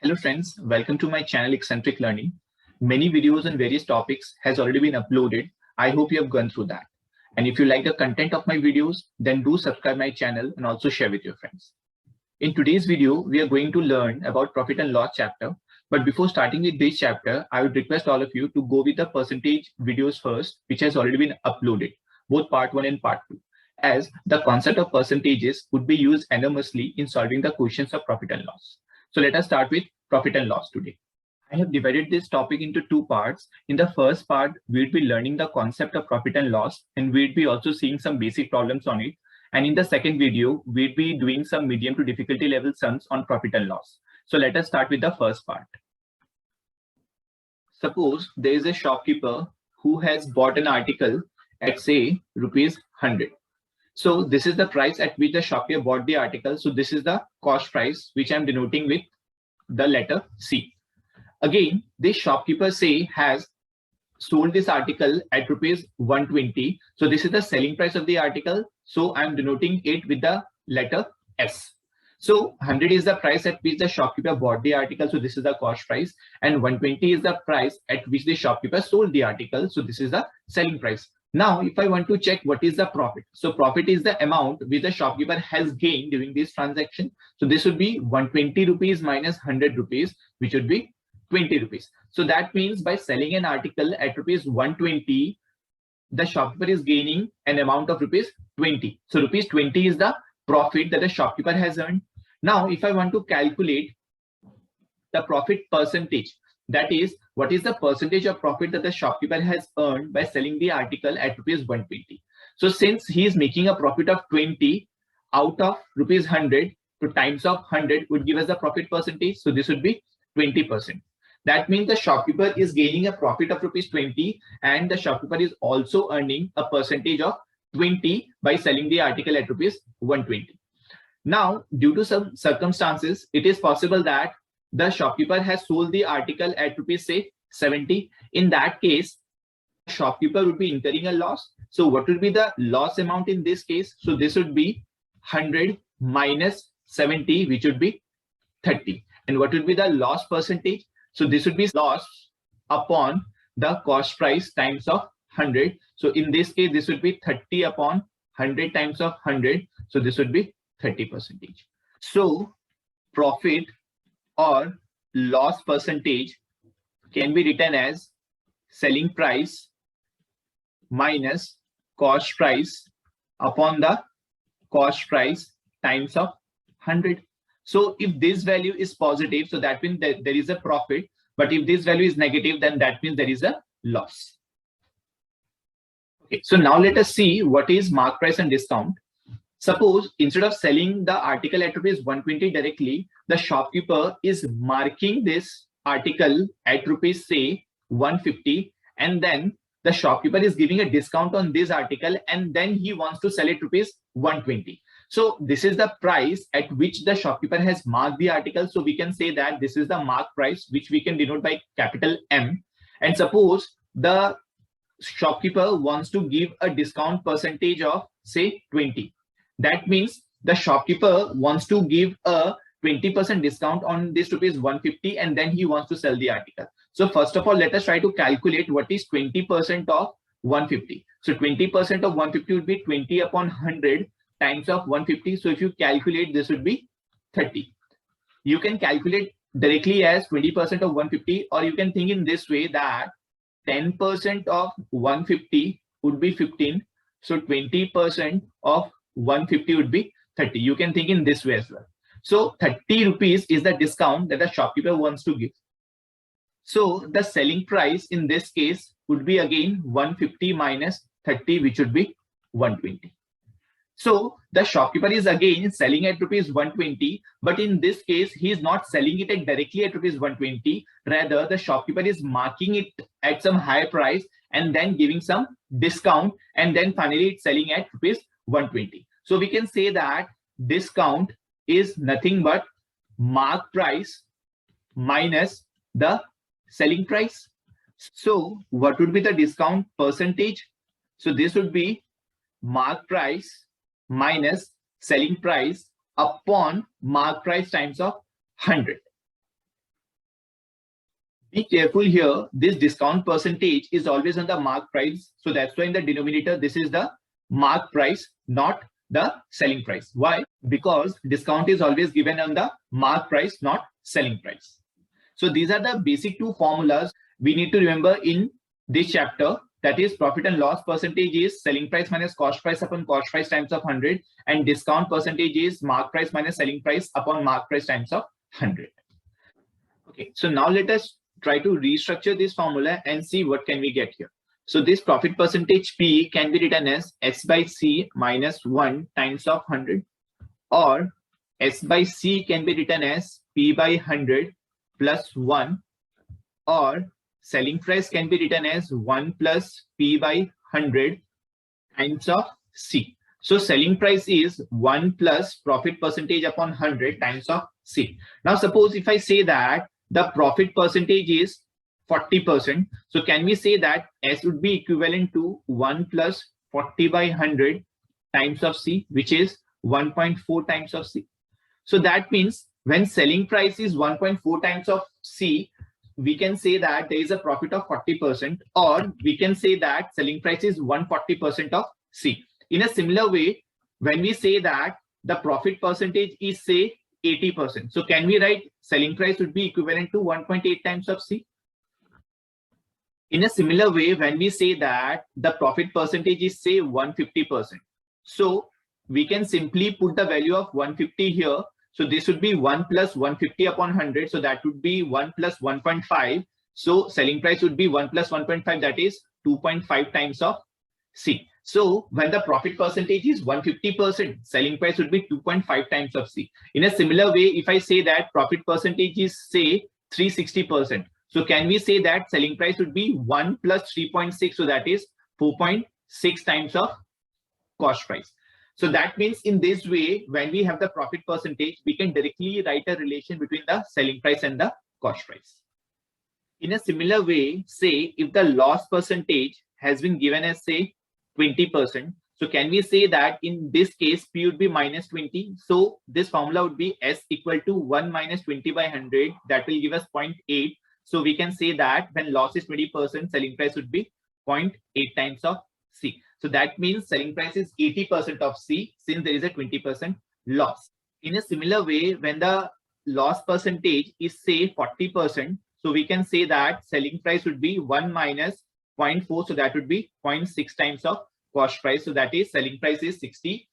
Hello friends, welcome to my channel Eccentric Learning. Many videos on various topics has already been uploaded. I hope you have gone through that. And if you like the content of my videos, then do subscribe my channel and also share with your friends. In today's video, we are going to learn about profit and loss chapter. But before starting with this chapter, I would request all of you to go with the percentage videos first, which has already been uploaded, both part 1 and part 2, as the concept of percentages would be used enormously in solving the questions of profit and loss. So let us start with profit and loss today. I have divided this topic into two parts. In the first part, we'll be learning the concept of profit and loss, and we'll be also seeing some basic problems on it. And in the second video, we'll be doing some medium to difficulty level sums on profit and loss. So let us start with the first part. Suppose there is a shopkeeper who has bought an article at say ₹100. So this is the price at which the shopkeeper bought the article. So this is the cost price, which I'm denoting with the letter C. Again, this shopkeeper say has sold this article at ₹120. So this is the selling price of the article. So I'm denoting it with the letter S. So 100 is the price at which the shopkeeper bought the article. So this is the cost price. And 120 is the price at which the shopkeeper sold the article. So this is the selling price. Now, if I want to check what is the profit. So profit is the amount which the shopkeeper has gained during this transaction. So this would be 120 rupees minus 100 rupees, which would be 20 rupees. So that means by selling an article at ₹120, the shopkeeper is gaining an amount of ₹20. So ₹20 is the profit that the shopkeeper has earned. Now, if I want to calculate the profit percentage, that is, what is the percentage of profit that the shopkeeper has earned by selling the article at ₹120? So since he is making a profit of 20 out of ₹100, to times of 100 would give us the profit percentage. So this would be 20%. That means the shopkeeper is gaining a profit of ₹20 and the shopkeeper is also earning a percentage of 20 by selling the article at ₹120. Now, due to some circumstances, it is possible that the shopkeeper has sold the article at say 70. In that case, shopkeeper would be incurring a loss. So what would be the loss amount in this case? So this would be 100 minus 70, which would be 30. And what would be the loss percentage? So this would be loss upon the cost price times of 100. So in this case, this would be 30 upon 100 times of 100. So this would be 30%. So profit or loss percentage can be written as selling price minus cost price upon the cost price times of 100. So if this value is positive, so that means that there is a profit. But if this value is negative, then that means there is a loss. Okay, so now let us see what is mark price and discount. Suppose instead of selling the article at ₹120 directly, the shopkeeper is marking this article at say 150, and then the shopkeeper is giving a discount on this article, and then he wants to sell it ₹120. So this is the price at which the shopkeeper has marked the article. So we can say that this is the mark price, which we can denote by capital M. And suppose the shopkeeper wants to give a discount percentage of say 20. That means the shopkeeper wants to give a 20% discount on this ₹150, and then he wants to sell the article. So first of all, let us try to calculate what is 20% of 150. So 20% of 150 would be 20 upon 100 times of 150. So if you calculate, this would be 30. You can calculate directly as 20% of 150, or you can think in this way that 10% of 150 would be 15. So 20% of 150 would be 30. You can think in this way as well. So 30 rupees is the discount that the shopkeeper wants to give. So the selling price in this case would be again 150 minus 30, which would be 120. So the shopkeeper is again selling at ₹120, but in this case, he is not selling it at directly at ₹120. Rather, the shopkeeper is marking it at some higher price and then giving some discount, and then finally it's selling at ₹120. So we can say that discount is nothing but mark price minus the selling price. So what would be the discount percentage? So this would be mark price minus selling price upon mark price times of 100. Be careful here. This discount percentage is always on the mark price. So that's why in the denominator, this is the mark price, not the selling price. Why? Because discount is always given on the mark price, not selling price. So these are the basic two formulas we need to remember in this chapter. That is, profit and loss percentage is selling price minus cost price upon cost price times of 100, and discount percentage is mark price minus selling price upon mark price times of 100. Okay, so now let us try to restructure this formula and see what can we get here. So this profit percentage P can be written as S by C minus 1 times of 100, or S by C can be written as P by 100 plus 1, or selling price can be written as 1 plus P by 100 times of C. So selling price is 1 plus profit percentage upon 100 times of C. Now suppose if I say that the profit percentage is 40%. So can we say that S would be equivalent to 1 plus 40 by 100 times of C, which is 1.4 times of C. So that means when selling price is 1.4 times of C, we can say that there is a profit of 40%, or we can say that selling price is 140% of C. In a similar way, when we say that the profit percentage is, say, 80%. So can we write selling price would be equivalent to 1.8 times of C? In a similar way, when we say that the profit percentage is, say, 150%. So we can simply put the value of 150 here. So this would be 1 plus 150 upon 100. So that would be 1 plus 1.5. So selling price would be 1 plus 1.5, that is 2.5 times of C. So when the profit percentage is 150%, selling price would be 2.5 times of C. In a similar way, if I say that profit percentage is, say, 360%. So can we say that selling price would be 1 plus 3.6. So that is 4.6 times of cost price. So that means in this way, when we have the profit percentage, we can directly write a relation between the selling price and the cost price. In a similar way, say if the loss percentage has been given as, say, 20%. So can we say that in this case, P would be minus 20. So this formula would be S equal to 1 minus 20 by 100. That will give us 0.8. So we can say that when loss is 20%, selling price would be 0.8 times of C. So that means selling price is 80% of C, since there is a 20% loss. In a similar way, when the loss percentage is, say, 40%, so we can say that selling price would be 1 minus 0.4. So that would be 0.6 times of cost price. So that is selling price is 60%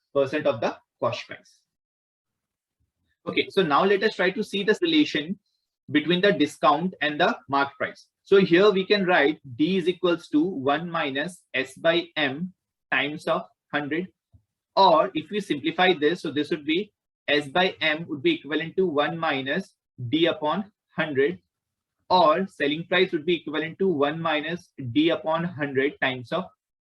of the cost price. Okay, so now let us try to see this relation between the discount and the mark price. So here we can write D is equals to 1 minus S by M times of 100. Or if we simplify this, so this would be S by M would be equivalent to 1 minus D upon 100. Or selling price would be equivalent to 1 minus D upon 100 times of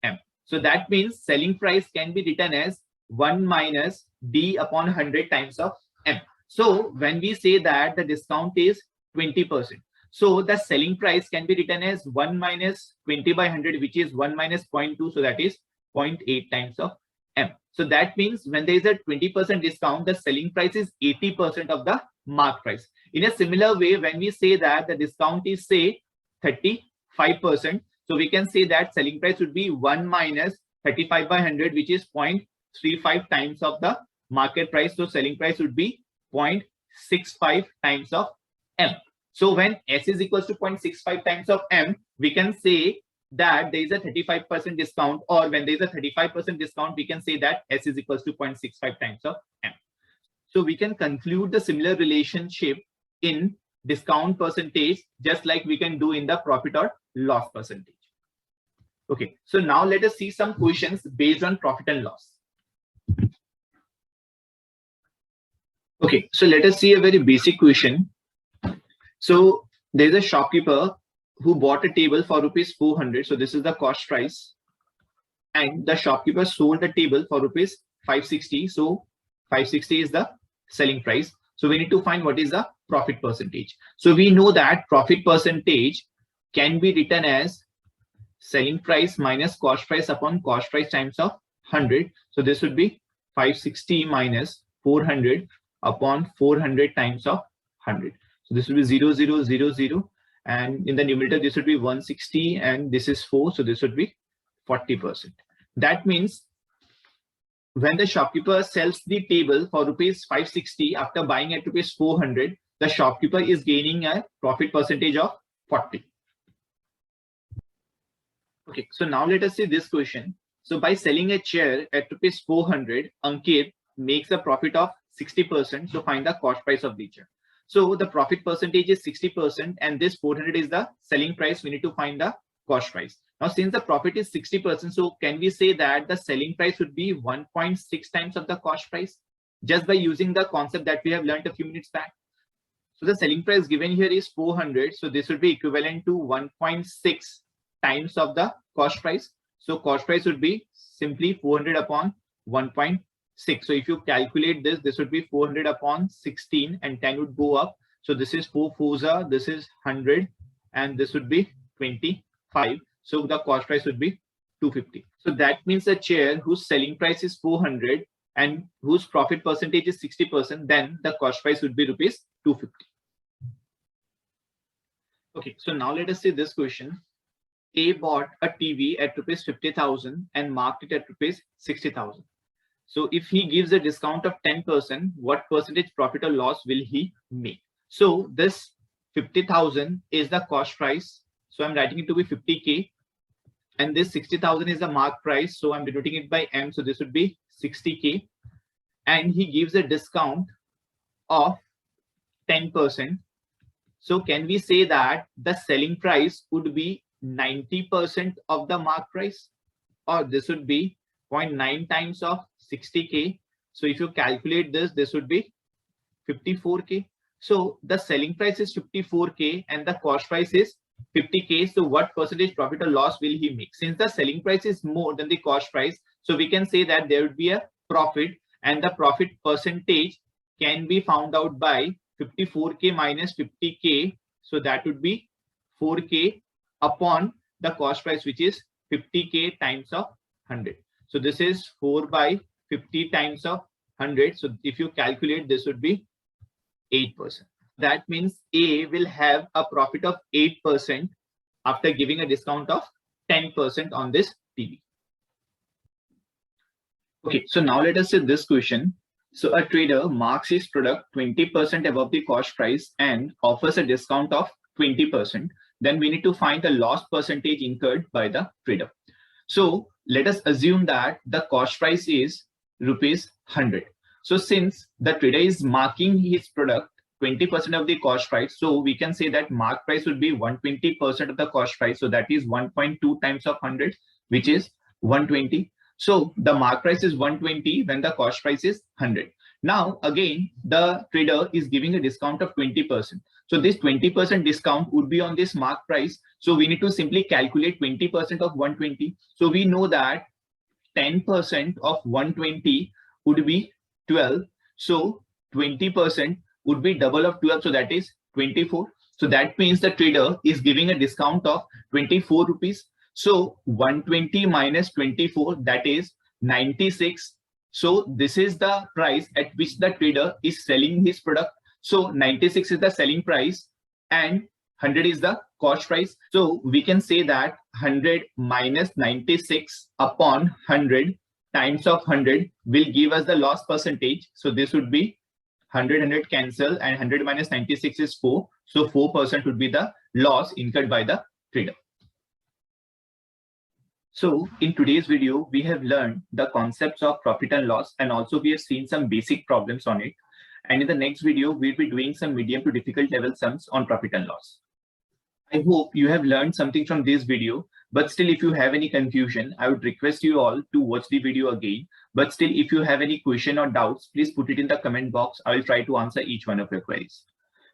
M. So that means selling price can be written as 1 minus D upon 100 times of M. So when we say that the discount is 20%, so the selling price can be written as 1 minus 20 by 100, which is 1 minus 0.2. So that is 0.8 times of M. So that means when there is a 20% discount, the selling price is 80% of the mark price. In a similar way, when we say that the discount is, say, 35%, so we can say that selling price would be 1 minus 35 by 100, which is 0.35 times of the market price. So selling price would be 0.65 times of M. So when S is equals to 0.65 times of M, we can say that there is a 35% discount, or when there is a 35% discount, we can say that S is equals to 0.65 times of M. So we can conclude the similar relationship in discount percentage, just like we can do in the profit or loss percentage. Okay, so now let us see some questions based on profit and loss. Okay, so let us see a very basic question. So there's a shopkeeper who bought a table for rupees 400. So this is the cost price. And the shopkeeper sold the table for rupees 560. So 560 is the selling price. So we need to find what is the profit percentage. So we know that profit percentage can be written as selling price minus cost price upon cost price times of 100. So this would be 560 minus 400 upon 400 times of 100. So this will be 0, 0, 0, 0. And in the numerator, this would be 160 and this is 4. So this would be 40%. That means when the shopkeeper sells the table for rupees 560 after buying at rupees 400, the shopkeeper is gaining a profit percentage of 40. Okay, so now let us see this question. So by selling a chair at rupees 400, Ankit makes a profit of 60%. So find the cost price of the chair. So the profit percentage is 60% and this 400 is the selling price. We need to find the cost price. Now, since the profit is 60%, so can we say that the selling price would be 1.6 times of the cost price just by using the concept that we have learned a few minutes back? So the selling price given here is 400. So this would be equivalent to 1.6 times of the cost price. So cost price would be simply 400 upon 1.6. So if you calculate this, this would be 400 upon 16 and 10 would go up. So this is 4 4s, this is 100 and this would be 25. So the cost price would be 250. So that means a chair whose selling price is 400 and whose profit percentage is 60%, then the cost price would be rupees 250. Okay, so now let us see this question. A bought a TV at rupees 50,000 and marked it at rupees 60,000. So if he gives a discount of 10%, what percentage profit or loss will he make? So this 50,000 is the cost price. So I'm writing it to be 50K. And this 60,000 is the mark price. So I'm denoting it by M. So this would be 60K. And he gives a discount of 10%. So can we say that the selling price would be 90% of the mark price? Or this would be 0.9 times of 60K. So if you calculate this, this would be 54K. So the selling price is 54K and the cost price is 50K. So what percentage profit or loss will he make? Since the selling price is more than the cost price, so we can say that there would be a profit and the profit percentage can be found out by 54K minus 50K. So that would be 4K upon the cost price, which is 50K times of 100. So this is 4 by 50 times of 100. So if you calculate, this would be 8%. That means A will have a profit of 8% after giving a discount of 10% on this TV. Okay, so now let us see this question. So a trader marks his product 20% above the cost price and offers a discount of 20%. Then we need to find the loss percentage incurred by the trader. So let us assume that the cost price is rupees 100. So since the trader is marking his product 20% of the cost price, so we can say that mark price would be 120% of the cost price. So that is 1.2 times of 100, which is 120. So the mark price is 120 when the cost price is 100. Now again, the trader is giving a discount of 20%. So this 20% discount would be on this mark price. So we need to simply calculate 20% of 120. So we know that 10% of 120 would be 12. So 20% would be double of 12. So that is 24. So that means the trader is giving a discount of 24 rupees. So 120 minus 24, that is 96. So this is the price at which the trader is selling his product. So 96 is the selling price and 100 is the cost price. So we can say that 100 minus 96 upon 100 times of 100 will give us the loss percentage. So this would be 100 cancel and 100 minus 96 is 4. So 4% would be the loss incurred by the trader. So in today's video, we have learned the concepts of profit and loss, and also we have seen some basic problems on it. And in the next video, we'll be doing some medium to difficult level sums on profit and loss. I hope you have learned something from this video, but still if you have any confusion, I would request you all to watch the video again. But still, if you have any question or doubts, please put it in the comment box. I will try to answer each one of your queries.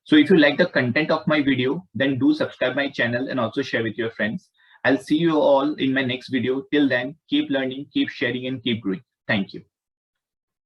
So if you like the content of my video, then do subscribe my channel and also share with your friends. I'll see you all in my next video. Till then, keep learning, keep sharing, and keep growing. Thank you.